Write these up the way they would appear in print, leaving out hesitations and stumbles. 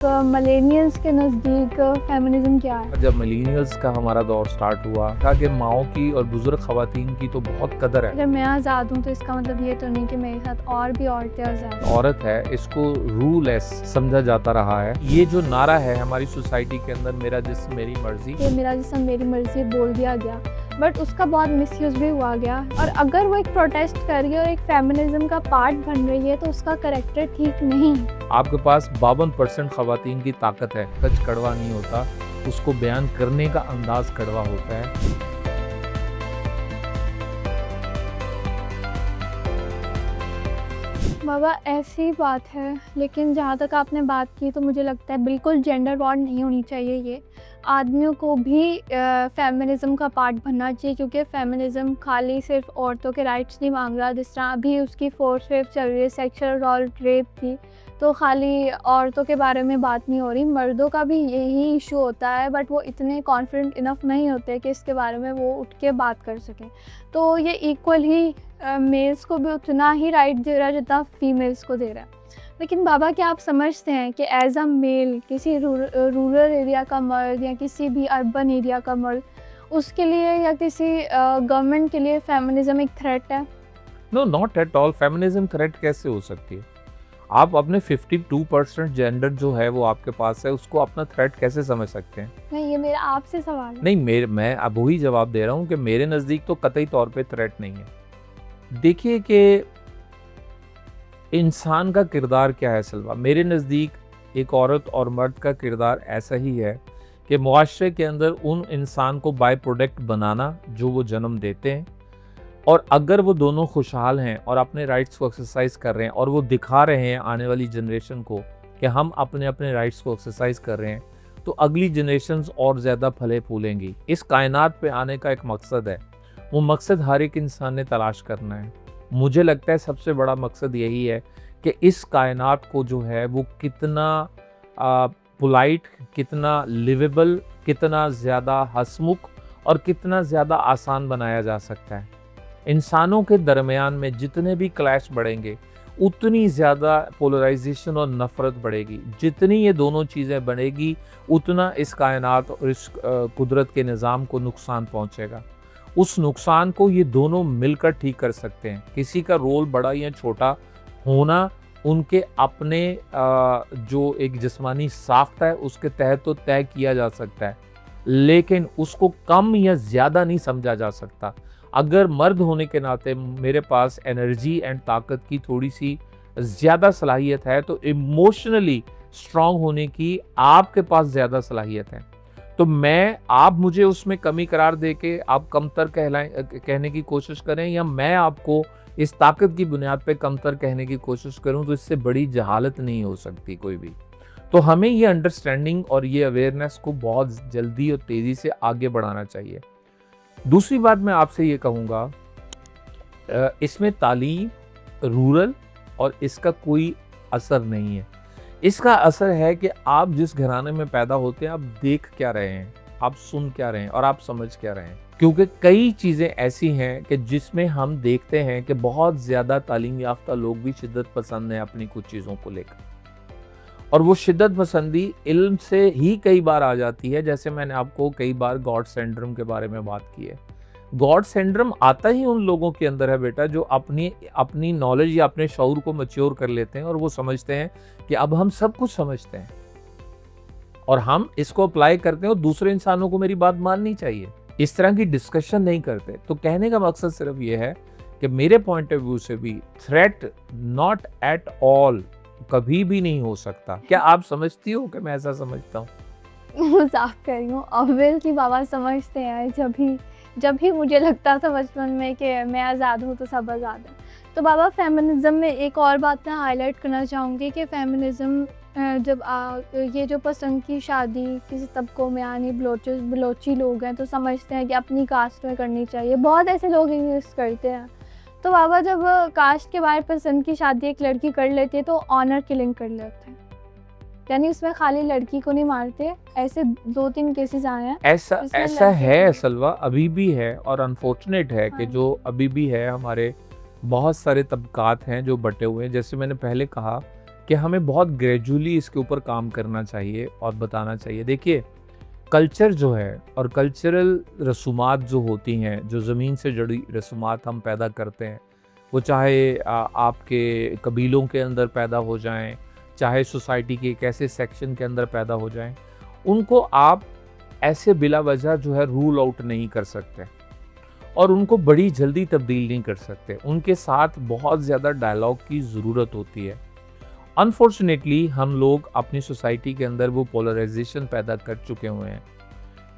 Millennials के नज़दीक feminism क्या है? जब मिलेनियल्स का हमारा दौर स्टार्ट हुआ था कि माओं की और बुजुर्ग खवातीन की तो बहुत कदर है। अगर मैं आज़ाद हूँ तो इसका मतलब ये तो नहीं कि मेरे साथ और भी औरतें आज़ाद हैं। औरत है, इसको रूलेस समझा जाता रहा है। ये जो नारा है हमारी सोसाइटी के अंदर, मेरा जिस्म मेरी मर्जी, ये मेरा जिस्म मेरी मर्जी बोल दिया गया, बट उसका बहुत मिसयूज़ भी हुआ गया। और अगर वो एक प्रोटेस्ट कर रही है और एक फेमिनिज्म का पार्ट बन रही है तो उसका करैक्टर ठीक नहीं है। आपके पास 52% खवातीन की ताकत है। सच कड़वा नहीं होता, उसको बयान करने का अंदाज कड़वा होता है। बाबा ऐसी बात है, लेकिन जहाँ तक आपने बात की तो मुझे लगता है बिल्कुल जेंडर वॉर नहीं होनी चाहिए। ये आदमियों को भी फेमिनिज़म का पार्ट बनना चाहिए, क्योंकि फेमिनिज़म खाली सिर्फ औरतों के राइट्स नहीं मांग रहा। जिस तरह अभी उसकी फोर्थ वेव चल रही है, सेक्सुअल असॉल्ट रेप थी, तो खाली औरतों के बारे में बात नहीं हो रही, मर्दों का भी यही इशू होता है, बट वो इतने कॉन्फिडेंट इनफ नहीं होते कि इसके बारे में वो उठ के बात कर सकें। तो ये इक्वल ही मेल्स को भी उतना ही राइट दे रहा है जितना फीमेल्स को दे रहा है। लेकिन बाबा, क्या आप समझते हैं कि एज अ मेल किसी रूरल एरिया का मर्द या किसी भी अर्बन एरिया का मर्द, उसके लिए या किसी गवर्नमेंट के लिए फेमिनिज्म एक थ्रेट है? No, not at all. Feminism threat कैसे हो सकती है? आप अपने 52% जेंडर जो है वो आपके पास है, उसको अपना थ्रेट कैसे समझ सकते हैं? नहीं, ये मेरा आपसे सवाल है। नहीं, मैं अब वही जवाब दे रहा हूँ कि मेरे नज़दीक तो कतई तौर पे थ्रेट नहीं है। देखिए कि इंसान का किरदार क्या है सलवा। मेरे नज़दीक एक औरत और मर्द का किरदार ऐसा ही है कि मुआशरे के अंदर उन इंसान को बाय प्रोडक्ट बनाना जो वो जन्म देते हैं, और अगर वो दोनों खुशहाल हैं और अपने राइट्स को एक्सरसाइज कर रहे हैं और वो दिखा रहे हैं आने वाली जनरेशन को कि हम अपने अपने राइट्स को एक्सरसाइज कर रहे हैं, तो अगली जनरेशन्स और ज़्यादा फले फूलेंगी। इस कायनात पे आने का एक मकसद है, वो मकसद हर एक इंसान ने तलाश करना है। मुझे लगता है सबसे बड़ा मकसद यही है कि इस कायनात को जो है वो कितना पोलाइट, कितना लिवेबल, कितना ज़्यादा हंसमुख और कितना ज़्यादा आसान बनाया जा सकता है। इंसानों के दरमियान में जितने भी क्लैश बढ़ेंगे, उतनी ज़्यादा पोलराइजेशन और नफ़रत बढ़ेगी। जितनी ये दोनों चीज़ें बढ़ेगी, उतना इस कायनात और इस कुदरत के निज़ाम को नुकसान पहुँचेगा। उस नुकसान को ये दोनों मिलकर ठीक कर सकते हैं। किसी का रोल बड़ा या छोटा होना उनके अपने जो एक जिस्मानी साख्त है उसके तहत तो तय किया जा सकता है, लेकिन उसको कम या ज़्यादा नहीं समझा जा सकता। अगर मर्द होने के नाते मेरे पास एनर्जी एंड ताकत की थोड़ी सी ज़्यादा सलाहियत है, तो इमोशनली स्ट्रांग होने की आपके पास ज़्यादा सलाहियत है, तो आप मुझे उसमें कमी करार दे के आप कमतर कहने की कोशिश करें, या मैं आपको इस ताकत की बुनियाद पे कमतर कहने की कोशिश करूं, तो इससे बड़ी जहालत नहीं हो सकती कोई भी। तो हमें ये अंडरस्टैंडिंग और ये अवेयरनेस को बहुत जल्दी और तेज़ी से आगे बढ़ाना चाहिए। दूसरी बात मैं आपसे ये कहूँगा, इसमें तालीम, रूरल और इसका कोई असर नहीं है। इसका असर है कि आप जिस घराने में पैदा होते हैं, आप देख क्या रहे हैं, आप सुन क्या रहे हैं और आप समझ क्या रहे हैं। क्योंकि कई चीज़ें ऐसी हैं कि जिसमें हम देखते हैं कि बहुत ज़्यादा तालीम याफ्ता लोग भी शिद्दत पसंद हैं अपनी कुछ चीज़ों को लेकर, और वो शिद्दत पसंदी इल्म से ही कई बार आ जाती है। जैसे मैंने आपको कई बार गॉड सिंड्रोम के बारे में बात की है। गॉड सिंड्रोम आता ही उन लोगों के अंदर है बेटा, जो अपनी नॉलेज या अपने शऊर को मैच्योर कर लेते हैं और वो समझते हैं कि अब हम सब कुछ समझते हैं और हम इसको अप्लाई करते हैं और दूसरे इंसानों को मेरी बात माननी चाहिए। इस तरह की डिस्कशन नहीं करते। तो कहने का मकसद सिर्फ ये है कि मेरे पॉइंट ऑफ व्यू से भी थ्रेट नॉट एट ऑल कभी भी नहीं हो सकता। क्या आप समझती हो कि मैं ऐसा समझता हूँ? मजाक कर रही हूँ। ऑब्वियसली बाबा समझते हैं। जब भी मुझे लगता था बचपन में कि मैं आज़ाद हूँ तो सब आज़ाद है। तो बाबा, फेमिनिज़म में एक और बात मैं हाईलाइट करना चाहूँगी कि फेमिनिज़म जब ये जो पसंद की शादी किसी तबकों में, यानी बलोची लोग हैं, तो समझते हैं कि अपनी कास्ट में करनी चाहिए। बहुत ऐसे लोग एग्जिस्ट करते हैं। तो बाबा, जब कास्ट के बाहर पसंद की शादी एक लड़की कर लेती है तो ऑनर किलिंग कर लेते हैं, यानी उसमें खाली लड़की को नहीं मारते। ऐसे 2-3 केसेस आए हैं। ऐसा है सलवा, अभी भी है, और अनफॉर्चुनेट है कि जो अभी भी है, हमारे बहुत सारे तबकात हैं जो बटे हुए हैं। जैसे मैंने पहले कहा कि हमें बहुत ग्रेजुअली इसके ऊपर काम करना चाहिए और बताना चाहिए। देखिए, कल्चर जो है और कल्चरल रसूमात जो होती हैं, जो ज़मीन से जुड़ी रसूमात हम पैदा करते हैं, वो चाहे आपके कबीलों के अंदर पैदा हो जाएं, चाहे सोसाइटी के एक ऐसे सेक्शन के अंदर पैदा हो जाएं, उनको आप ऐसे बिला वजह जो है रूल आउट नहीं कर सकते और उनको बड़ी जल्दी तब्दील नहीं कर सकते। उनके साथ बहुत ज़्यादा डायलॉग की ज़रूरत होती है। अनफॉर्चुनेटली हम लोग अपनी सोसाइटी के अंदर वो पोलराइजेशन पैदा कर चुके हुए हैं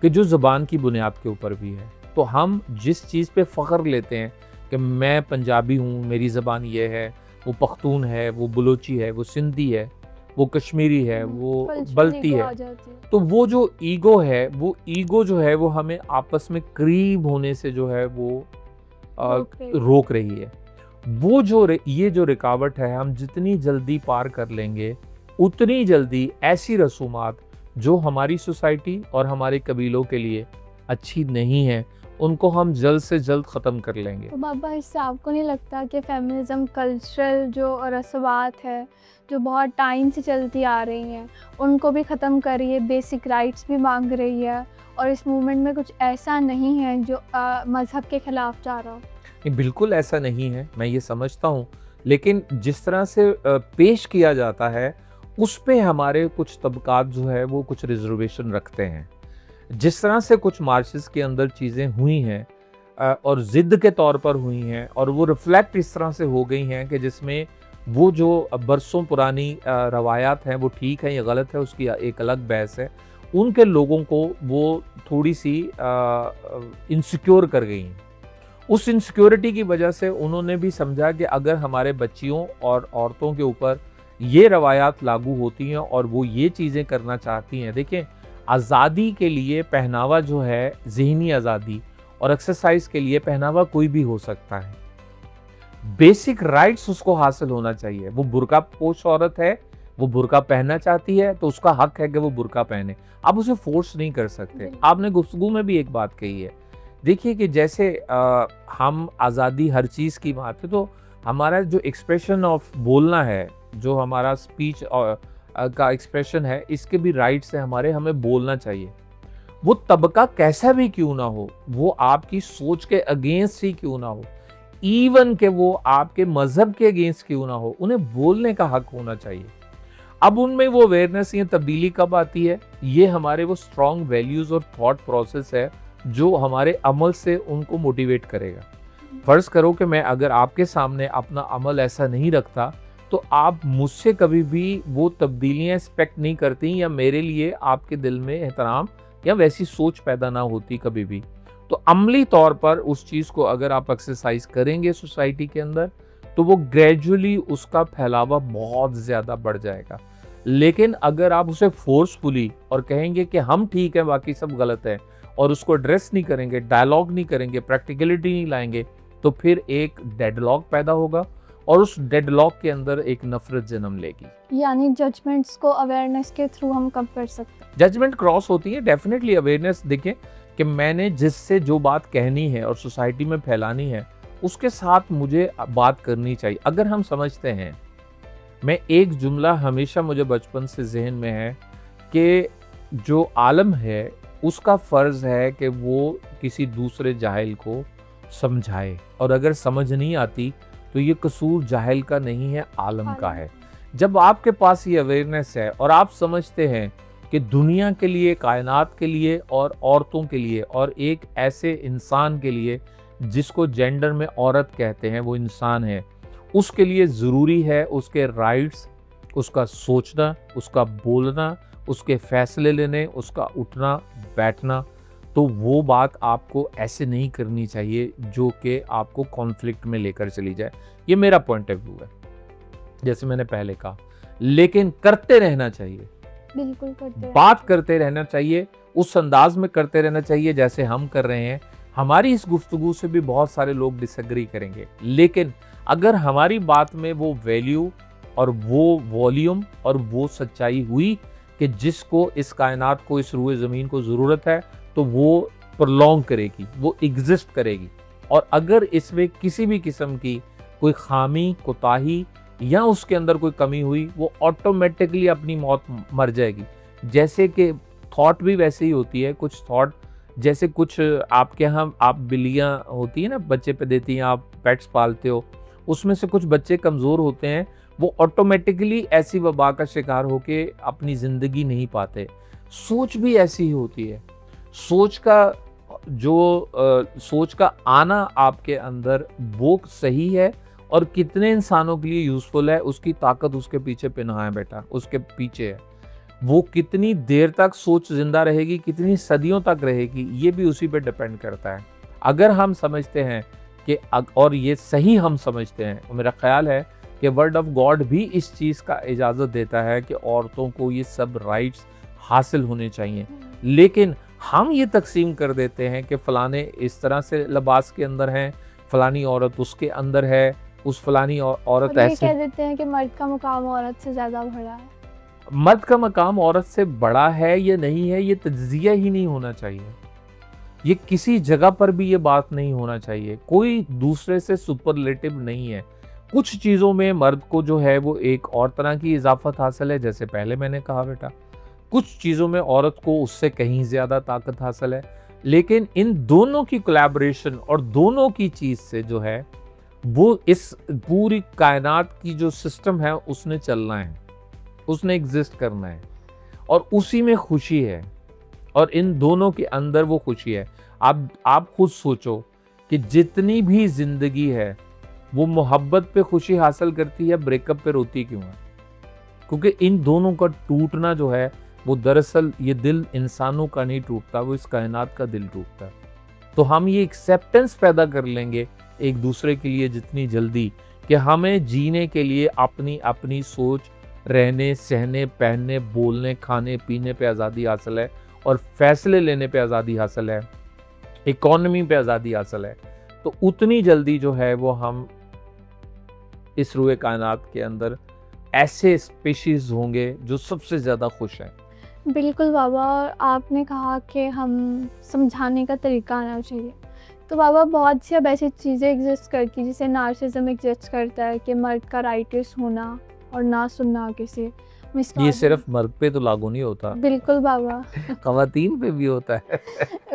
कि जो ज़बान की बुनियाद के ऊपर भी है। तो हम जिस चीज़ पे फ़ख्र लेते हैं कि मैं पंजाबी हूँ, मेरी ज़बान ये है, वो पख्तून है, वो बलोची है, वो सिंधी है, वो कश्मीरी है, वो कल्चरल बल्ती ईगो है, आ जाती है। तो वो जो ईगो है, वो ईगो जो है वो हमें आपस में करीब होने से जो है वो रोक रही है। वो ये जो रुकावट है, हम जितनी जल्दी पार कर लेंगे, उतनी जल्दी ऐसी रसूमात जो हमारी सोसाइटी और हमारे कबीलों के लिए अच्छी नहीं है, उनको हम जल्द से जल्द ख़त्म कर लेंगे। तो बाबा, इससे आपको नहीं लगता कि फेमिनिज़म कल्चरल जो रस्मात है, जो बहुत टाइम से चलती आ रही हैं, उनको भी ख़त्म कर रही है, बेसिक राइट्स भी मांग रही है, और इस मूवमेंट में कुछ ऐसा नहीं है जो मज़हब के ख़िलाफ़ जा रहा हो? नहीं, बिल्कुल ऐसा नहीं है, मैं ये समझता हूँ, लेकिन जिस तरह से पेश किया जाता है, उस पे हमारे कुछ तबकात जो है वो कुछ रिजर्वेशन रखते हैं। जिस तरह से कुछ मार्चेस के अंदर चीज़ें हुई हैं और ज़िद के तौर पर हुई हैं और वो रिफ्लेक्ट इस तरह से हो गई हैं कि जिसमें वो जो बरसों पुरानी रवायात हैं वो ठीक है या गलत है, उसकी एक अलग बहस है। उनके लोगों को वो थोड़ी सी इनसिक्योर कर गई हैं। उस इनसिक्योरिटी की वजह से उन्होंने भी समझा कि अगर हमारे बच्चियों और औरतों के ऊपर ये रवायात लागू होती हैं और वो ये चीज़ें करना चाहती हैं, देखें, आज़ादी के लिए पहनावा जो है, ज़हनी आज़ादी और एक्सरसाइज के लिए पहनावा कोई भी हो सकता है। बेसिक राइट्स उसको हासिल होना चाहिए। वो बुर्का पोश औरत है, वो बुर्का पहनना चाहती है तो उसका हक है कि वो बुर्का पहने। आप उसे फोर्स नहीं कर सकते। आपने गुफ्तगू में भी एक बात कही है, देखिए कि जैसे हम आज़ादी हर चीज़ की बात है, तो हमारा जो एक्सप्रेशन ऑफ बोलना है, जो हमारा स्पीच का एक्सप्रेशन है, इसके भी राइट्स हैं हमारे, हमें बोलना चाहिए। वो तबका कैसा भी क्यों ना हो, वो आपकी सोच के अगेंस्ट ही क्यों ना हो, इवन के वो आपके मजहब के अगेंस्ट क्यों ना हो, उन्हें बोलने का हक होना चाहिए। अब उनमें वो अवेयरनेस या तब्दीली कब आती है, ये हमारे वो स्ट्रॉन्ग वैल्यूज़ और थॉट प्रोसेस है जो हमारे अमल से उनको मोटिवेट करेगा। फ़र्ज़ करो कि मैं अगर आपके सामने अपना अमल ऐसा नहीं रखता, तो आप मुझसे कभी भी वो तब्दीलियाँ एक्सपेक्ट नहीं करती या मेरे लिए आपके दिल में एहतराम या वैसी सोच पैदा ना होती कभी भी। तो अमली तौर पर उस चीज़ को अगर आप एक्सरसाइज करेंगे सोसाइटी के अंदर, तो वो ग्रेजुअली उसका फैलावा बहुत ज़्यादा बढ़ जाएगा। लेकिन अगर आप उसे फोर्सफुली और कहेंगे कि हम ठीक हैं बाकी सब गलत है, और उसको एड्रेस नहीं करेंगे, डायलॉग नहीं करेंगे, प्रैक्टिकलिटी नहीं लाएंगे, तो फिर एक डेडलॉक पैदा होगा और उस डेडलॉक के अंदर एक नफरत जन्म लेगी। यानी जजमेंट्स को अवेयरनेस के थ्रू हम कम कर सकते हैं। जजमेंट क्रॉस होती है, डेफिनेटली अवेयरनेस। देखिए कि मैंने जिससे जो बात कहनी है और सोसाइटी में फैलानी है, उसके साथ मुझे बात करनी चाहिए। अगर हम समझते हैं, मैं एक जुमला हमेशा मुझे बचपन से जहन में है कि जो आलम है उसका फ़र्ज़ है कि वो किसी दूसरे जाहिल को समझाए, और अगर समझ नहीं आती तो ये कसूर जाहिल का नहीं है, आलम का है। जब आपके पास ये अवेयरनेस है और आप समझते हैं कि दुनिया के लिए, कायनात के लिए और औरतों के लिए और एक ऐसे इंसान के लिए जिसको जेंडर में औरत कहते हैं, वो इंसान है, उसके लिए ज़रूरी है उसके राइट्स, उसका सोचना, उसका बोलना, उसके फैसले लेने, उसका उठना बैठना, तो वो बात आपको ऐसे नहीं करनी चाहिए जो कि आपको कॉन्फ्लिक्ट में लेकर चली जाए। ये मेरा पॉइंट ऑफ व्यू है, जैसे मैंने पहले कहा। लेकिन करते रहना चाहिए, बिल्कुल करते बात करते रहना चाहिए, उस अंदाज में करते रहना चाहिए जैसे हम कर रहे हैं। हमारी इस गुफ्तगू से भी बहुत सारे लोग डिसएग्री करेंगे, लेकिन अगर हमारी बात में वो वैल्यू और वो वॉल्यूम और वो सच्चाई हुई कि जिसको इस कायनात को, इस रूए ज़मीन को ज़रूरत है, तो वो प्रोलॉन्ग करेगी, वो एग्जिस्ट करेगी। और अगर इसमें किसी भी किस्म की कोई खामी, कोताही या उसके अंदर कोई कमी हुई, वो ऑटोमेटिकली अपनी मौत मर जाएगी। जैसे कि थॉट भी वैसे ही होती है, कुछ थॉट जैसे कुछ आपके यहाँ आप बिल्लियाँ होती है ना, बच्चे पे देती हैं, आप पेट्स पालते हो, उसमें से कुछ बच्चे कमज़ोर होते हैं, वो ऑटोमेटिकली ऐसी वबा का शिकार होके अपनी ज़िंदगी नहीं पाते। सोच भी ऐसी ही होती है। सोच का सोच का आना आपके अंदर वो सही है और कितने इंसानों के लिए यूज़फुल है, उसकी ताकत उसके पीछे पिन्हा है बेटा, उसके पीछे है। वो कितनी देर तक सोच ज़िंदा रहेगी, कितनी सदियों तक रहेगी, ये भी उसी पे डिपेंड करता है। अगर हम समझते हैं कि और ये सही हम समझते हैं, तो मेरा ख़्याल है कि वर्ड ऑफ गॉड भी इस चीज़ का इजाज़त देता है कि औरतों को ये सब राइट्स हासिल होने चाहिए। लेकिन हम ये तक़सीम कर देते हैं कि फ़लाने इस तरह से लिबास के अंदर हैं, फ़लानी औरत उसके अंदर है, उस फ़लानी औरत और ये ऐसे। कह देते हैं कि मर्द का मुकाम औरत से ज़्यादा बड़ा है। मर्द का मकाम औरत से बड़ा है या नहीं है, ये तज्ज़िया ही नहीं होना चाहिए। ये किसी जगह पर भी ये बात नहीं होना चाहिए। कोई दूसरे से सुपरलेटिव नहीं है। कुछ चीज़ों में मर्द को जो है वो एक और तरह की इजाफ़त हासिल है, जैसे पहले मैंने कहा बेटा। कुछ चीज़ों में औरत को उससे कहीं ज़्यादा ताकत हासिल है। लेकिन इन दोनों की कोलैबोरेशन और दोनों की चीज़ से जो है वो इस पूरी कायनात की जो सिस्टम है उसने चलना है, उसने एग्जिस्ट करना है और उसी में खुशी है और इन दोनों के अंदर वो खुशी है। आप खुद सोचो कि जितनी भी जिंदगी है वो मोहब्बत पे खुशी हासिल करती है, ब्रेकअप पे रोती क्यों है? क्योंकि इन दोनों का टूटना जो है वो दरअसल ये दिल इंसानों का नहीं टूटता, वो इस कायनात का दिल टूटता है। तो हम ये एक्सेप्टेंस पैदा कर लेंगे एक दूसरे के लिए जितनी जल्दी कि हमें जीने के लिए अपनी अपनी सोच, रहने सहने पहनने बोलने खाने पीने पे आज़ादी हासिल है और फैसले लेने पे आज़ादी हासिल है, इकोनॉमी पे आज़ादी हासिल है, तो उतनी जल्दी जो है वो हम इस रूए कायनात के अंदर ऐसे स्पीशीज़ होंगे जो सबसे ज़्यादा खुश हैं। बिल्कुल बाबा, और आपने कहा कि हम समझाने का तरीका आना चाहिए। तो बाबा बहुत सी अब ऐसी चीज़ें एग्जिस्ट करती हैं, जैसे नार्सिसिज्म एग्जिस्ट करता है कि मर्द का राइटिस्ट होना और ना सुनना किसी ये सिर्फ मर्द पे तो लागू नहीं होता, बिल्कुल बाबा। ख़वातीन पे भी होता है।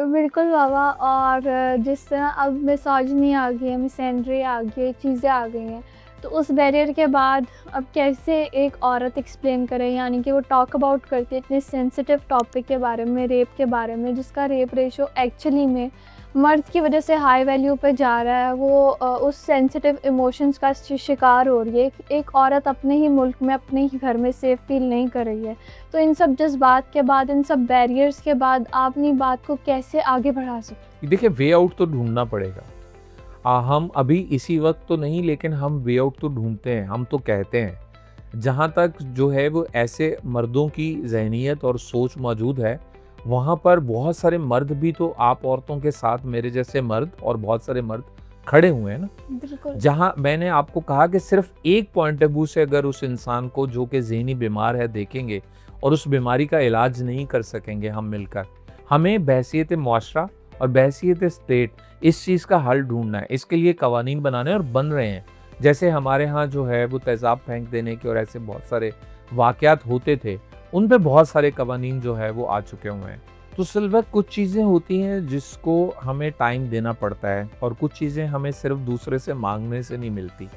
बिल्कुल बाबा, और जिस तरह अब मिसोजिनी आ गई है, मिसएंड्री आ गई है, चीज़ें आ गई हैं, तो उस बैरियर के बाद अब कैसे एक औरत एक्सप्लेन करे, यानी कि वो टॉक अबाउट करती है इतने सेंसिटिव टॉपिक के बारे में, रेप के बारे में, जिसका रेप रेशो एक्चुअली में मर्द की वजह से हाई वैल्यू पे जा रहा है। वो उस सेंसिटिव इमोशंस का शिकार हो रही है। एक औरत अपने ही मुल्क में, अपने ही घर में सेफ फील नहीं कर रही है। तो इन सब जज्बात के बाद, इन सब बैरियर्स के बाद आप अपनी बात को कैसे आगे बढ़ा सकते? देखिए, वे आउट तो ढूंढना पड़ेगा। हम अभी इसी वक्त तो नहीं, लेकिन हम वे आउट तो ढूंढते हैं, हम तो कहते हैं। जहाँ तक जो है वो ऐसे मर्दों की जहनीत और सोच मौजूद है, वहाँ पर बहुत सारे मर्द भी तो आप औरतों के साथ, मेरे जैसे मर्द और बहुत सारे मर्द खड़े हुए हैं ना। बिल्कुल। जहाँ मैंने आपको कहा कि सिर्फ एक पॉइंट ऑफ व्यू से अगर उस इंसान को जो कि ज़हनी बीमार है देखेंगे और उस बीमारी का इलाज नहीं कर सकेंगे हम मिलकर, हमें बहैसियत मुआशरा और बहैसियत स्टेट इस चीज़ का हल ढूंढना है। इसके लिए कवानीन बनाने और बन रहे हैं। जैसे हमारे यहाँ जो है वो तेज़ाब फेंक देने के और ऐसे बहुत सारे वाक़यात होते थे, उन पे बहुत सारे कवानीन जो है वो आ चुके हुए हैं। तो सिल्वर कुछ चीज़ें होती हैं जिसको हमें टाइम देना पड़ता है और कुछ चीज़ें हमें सिर्फ दूसरे से मांगने से नहीं मिलती।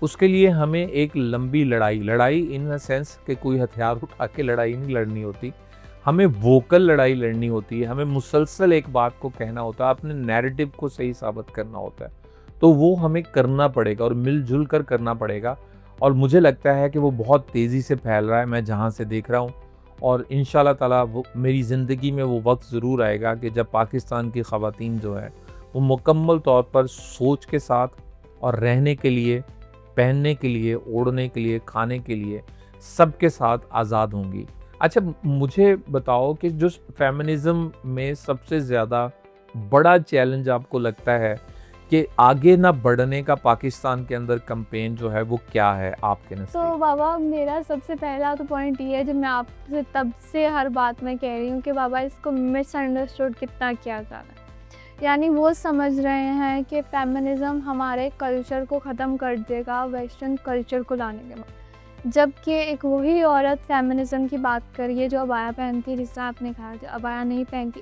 उसके लिए हमें एक लंबी लड़ाई इन द सेंस कि कोई हथियार उठा के लड़ाई नहीं लड़नी होती, हमें वोकल लड़ाई लड़नी होती है। हमें मुसलसल एक बात को कहना होता है, अपने नैरेटिव को सही साबित करना होता है। तो वो हमें करना पड़ेगा और मिलजुल कर करना पड़ेगा। और मुझे लगता है कि वो बहुत तेज़ी से फैल रहा है, मैं जहाँ से देख रहा हूँ। और इंशाल्लाह ताला वो मेरी ज़िंदगी में वो वक्त ज़रूर आएगा कि जब पाकिस्तान की ख़वातीन जो है वो मुकम्मल तौर पर सोच के साथ और रहने के लिए, पहनने के लिए, ओढ़ने के लिए, खाने के लिए सबके साथ आज़ाद होंगी। अच्छा, मुझे बताओ कि जो फेमिनिज़म में सबसे ज़्यादा बड़ा चैलेंज आपको लगता है कि आगे ना बढ़ने का पाकिस्तान के अंदर कैंपेन जो है वो क्या है आपके नज़र? तो बाबा, मेरा सबसे पहला तो पॉइंट ये है, जो मैं आपसे तब से हर बात में कह रही हूँ कि बाबा इसको मिसअंडरस्टूड कितना किया जा रहा है। यानी वो समझ रहे हैं कि फेमिनिज़्म हमारे कल्चर को ख़त्म कर देगा वेस्टर्न कल्चर को लाने के बाद। जबकि एक वही औरत फेमिनिज़्म की बात करिए जो अबाया पहनती है, जिससे आपने कहा जो अबाया नहीं पहनती,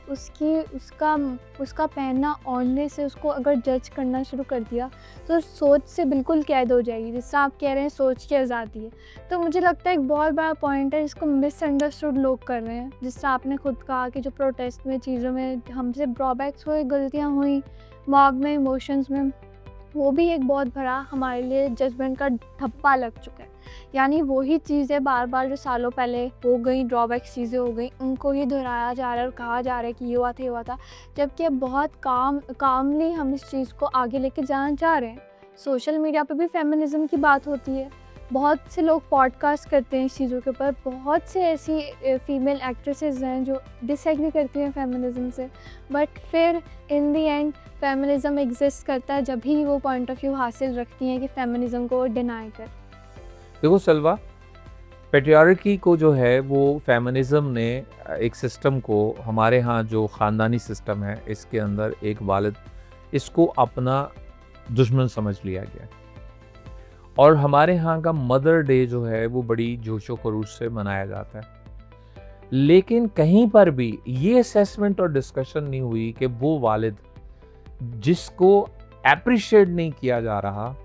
उसका पहनना ओढ़ने से उसको अगर जज करना शुरू कर दिया तो सोच से बिल्कुल कैद हो जाएगी, जिससे आप कह रहे हैं सोच की आज़ादी है। तो मुझे लगता है एक बहुत बड़ा पॉइंट है जिसको मिसअंडरस्टूड लोग कर रहे हैं, जिससे आपने खुद कहा कि जो प्रोटेस्ट में चीज़ों में हमसे ड्रॉबैक्स हुए, गलतियाँ हुई, मॉब में, इमोशंस में, वो भी एक बहुत बड़ा हमारे लिए जजमेंट का ठप्पा लग चुका है। यानी वही चीज़ें बार-बार जो सालों पहले हो गई, ड्रॉबैक्स चीज़ें हो गई, उनको ही दोहराया जा रहा है और कहा जा रहा है कि ये हुआ था, ये हुआ था। जबकि अब बहुत कामली हम इस चीज़ को आगे लेके जाना चाह रहे हैं। सोशल मीडिया पे भी फेमिनिज़्म की बात होती है। बहुत से लोग पॉडकास्ट करते हैं इस चीज़ों के ऊपर। बहुत से ऐसी फीमेल एक्ट्रेसेस हैं जो डिसएग्री करती हैं फेमिनिज़्म से। बट फिर in the end feminism exist करता है जब ही वो पॉइंट ऑफ व्यू हासिल रखती हैं कि फेमिनिज़्म को डिनाई कर। देखो सलवा, पेट्रियार्की को जो है वो फेमिनिज़्म ने एक सिस्टम को, हमारे यहाँ जो ख़ानदानी सिस्टम है इसके अंदर एक वालिद इसको अपना दुश्मन समझ लिया गया। और हमारे यहाँ का मदर डे जो है वो बड़ी जोशो खरोश से मनाया जाता है। लेकिन कहीं पर भी ये असेसमेंट और डिस्कशन नहीं हुई कि वो वालिद जिसको एप्रिशिएट नहीं किया जा रहा,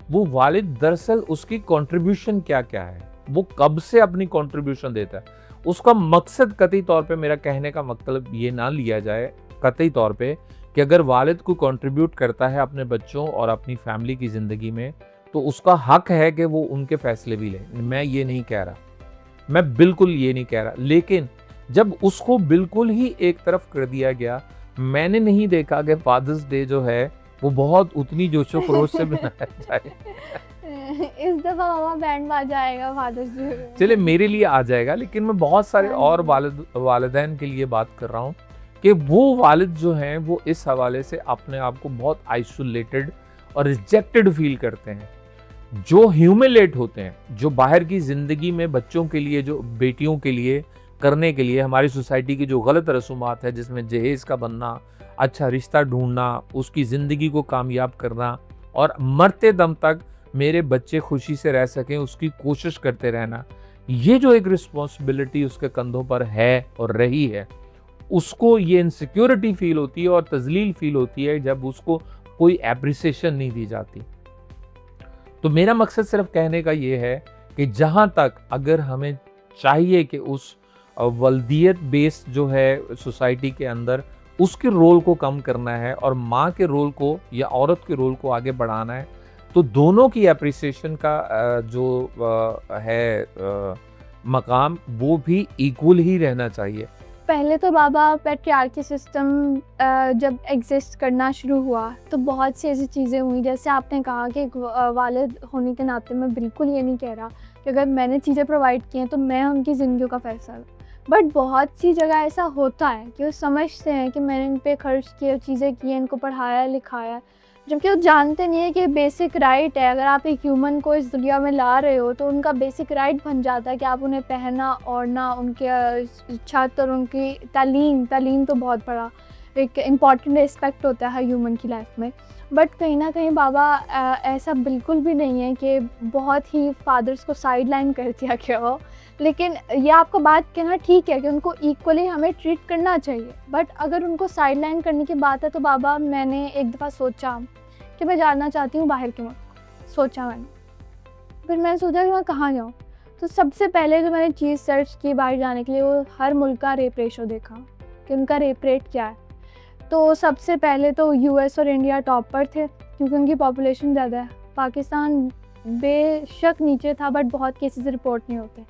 वो वालिद दरअसल उसकी कंट्रीब्यूशन क्या क्या है, वो कब से अपनी कंट्रीब्यूशन देता है, उसका मकसद कतई तौर पे, मेरा कहने का मतलब ये ना लिया जाए कतई तौर पे कि अगर वालिद को कंट्रीब्यूट करता है अपने बच्चों और अपनी फैमिली की ज़िंदगी में तो उसका हक है कि वो उनके फैसले भी ले। मैं ये नहीं कह रहा, मैं बिल्कुल ये नहीं कह रहा। लेकिन जब उसको बिल्कुल ही एक तरफ कर दिया गया, मैंने नहीं देखा कि फादर्स डे जो है वो बहुत उतनी जोशो खरोश से मनाया जाए। इस दफ़ा मामा बैंड बाजा आएगा फादर्स डे पे। चले मेरे लिए आ जाएगा, लेकिन मैं बहुत सारे हाँ और जी। वालिदैन के लिए बात कर रहा हूँ कि वो वालिद जो हैं वो इस हवाले से अपने आप को बहुत आइसोलेटेड और रिजेक्टेड फील करते हैं, जो ह्यूमिलेट होते हैं, जो बाहर की ज़िंदगी में बच्चों के लिए, जो बेटियों के लिए करने के लिए हमारी सोसाइटी की जो गलत रसूमात है, जिसमें जहेज़ का बनना, अच्छा रिश्ता ढूंढना, उसकी ज़िंदगी को कामयाब करना और मरते दम तक मेरे बच्चे खुशी से रह सकें उसकी कोशिश करते रहना, ये जो एक रिस्पॉन्सिबिलिटी उसके कंधों पर है और रही है, उसको ये इनसिक्योरिटी फील होती है और तजलील फील होती है जब उसको कोई एप्रिसिएशन नहीं दी जाती। तो मेरा मकसद सिर्फ कहने का ये है कि जहाँ तक अगर हमें चाहिए कि उस वल्दियत बेस्ड जो है सोसाइटी के अंदर उसके रोल को कम करना है और माँ के रोल को या औरत के रोल को आगे बढ़ाना है, तो दोनों की एप्रिसिएशन का मकाम वो भी इक्वल ही रहना चाहिए। पहले तो बाबा पैट्रियार्की सिस्टम जब एग्जिस्ट करना शुरू हुआ तो बहुत सी ऐसी चीज़ें हुई, जैसे आपने कहा कि एक वालिद होने के नाते मैं बिल्कुल ये नहीं कह रहा कि अगर मैंने चीज़ें प्रोवाइड की हैं तो मैं उनकी ज़िंदगियों का फैसला लूँ। बट बहुत सी जगह ऐसा होता है कि वो समझते हैं कि मैंने इन पे खर्च किए, चीज़ें की हैं, इनको पढ़ाया लिखाया, जबकि वो जानते नहीं है कि बेसिक राइट है। अगर आप एक ह्यूमन को इस दुनिया में ला रहे हो तो उनका बेसिक राइट बन जाता है कि आप उन्हें पहनना, ओढ़ना, उनके छत और उनकी तालीम तो बहुत बड़ा एक इम्पॉर्टेंट एस्पेक्ट होता है हर ह्यूमन की लाइफ में। बट कहीं ना कहीं बाबा ऐसा बिल्कुल भी नहीं है कि बहुत ही फादर्स को साइड लाइन कर दिया गया हो। लेकिन ये आपको बात कहना ठीक है कि उनको इक्वली हमें ट्रीट करना चाहिए, बट अगर उनको साइड लाइन करने की बात है तो बाबा मैंने एक दफ़ा सोचा कि मैं जानना चाहती हूँ बाहर के मुल्क। सोचा मैंने, फिर मैंने सोचा कि मैं कहाँ जाऊँ। तो सबसे पहले जो मैंने चीज़ सर्च की बाहर जाने के लिए वो हर मुल्क का रेप रेशो देखा कि उनका रेप रेट क्या है। तो सबसे पहले तो यूएस और इंडिया टॉप पर थे क्योंकि उनकी पॉपुलेशन ज़्यादा है। पाकिस्तान बेशक नीचे था बट बहुत केसेस रिपोर्ट नहीं होते।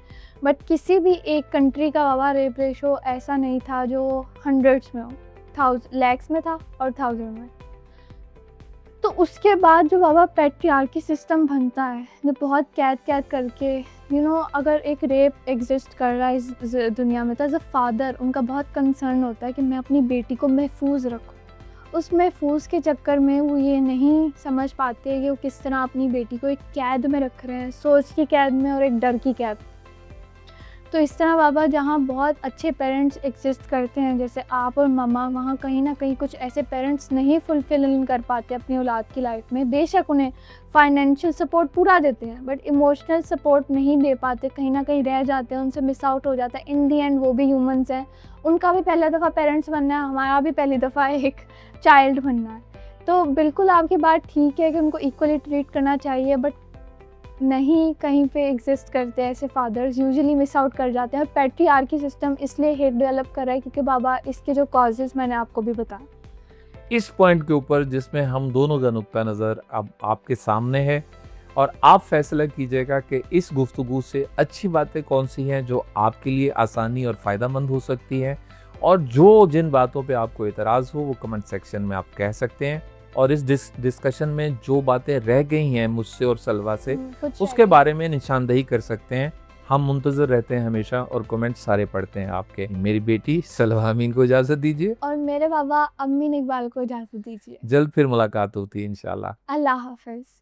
बट किसी भी एक कंट्री का बाबा रेप रेशो ऐसा नहीं था जो हंड्रेड्स में हो, लैक्स में था और थाउजेंड में। तो उसके बाद जो बाबा पैट्रियार्की सिस्टम बनता है, जो बहुत कैद करके अगर एक रेप एग्जिस्ट कर रहा है इस दुनिया में तो एज अ फादर उनका बहुत कंसर्न होता है कि मैं अपनी बेटी को महफूज रखूँ। उस महफूज के चक्कर में वो ये नहीं समझ पाते कि वो किस तरह अपनी बेटी को एक कैद में रख रहे हैं, सोच की कैद में और एक डर की कैद। तो इस तरह बाबा जहाँ बहुत अच्छे पेरेंट्स एग्जिस्ट करते हैं जैसे आप और मम्मा, वहाँ कहीं ना कहीं कुछ ऐसे पेरेंट्स नहीं फुलफिल कर पाते अपनी औलाद की लाइफ में। बेशक उन्हें फाइनेंशियल सपोर्ट पूरा देते हैं बट इमोशनल सपोर्ट नहीं दे पाते, कहीं ना कहीं रह जाते हैं, उनसे मिस आउट हो जाता है। इन दी एंड वो भी ह्यूमंस हैं, उनका भी पहला दफ़ा पेरेंट्स बनना है, हमारा भी पहली दफ़ा एक चाइल्ड बनना है। तो बिल्कुल आपकी बात ठीक है कि उनको इक्वली ट्रीट करना चाहिए, बट नहीं कहीं पे एग्जिस्ट करते हैं ऐसे फादर्स, यूजुअली मिस आउट कर जाते हैं। और पैट्रियार्की सिस्टम इसलिए हेट डेवलप कर रहा है क्योंकि बाबा इसके जो कॉजेज़ मैंने आपको भी बताया। इस पॉइंट के ऊपर जिसमें हम दोनों का नुक्ता नज़र अब आपके सामने है और आप फैसला कीजिएगा कि इस गुफ्तगू से अच्छी बातें कौन सी हैं जो आपके लिए आसानी और फ़ायदेमंद हो सकती हैं, और जो जिन बातों पे आपको एतराज़ हो वो कमेंट सेक्शन में आप कह सकते हैं। और इस डिस्कशन में जो बातें रह गई हैं मुझसे और सलवा से कुछ उसके बारे में निशानदेही कर सकते हैं। हम मुंतज़र रहते हैं हमेशा और कमेंट सारे पढ़ते हैं आपके। मेरी बेटी सलवा अमीन को इजाज़त दीजिए, और मेरे बाबा अमीन इकबाल को इजाज़त दीजिए। जल्द फिर मुलाकात होती है इंशाल्लाह। अल्लाह हाफ़िज़।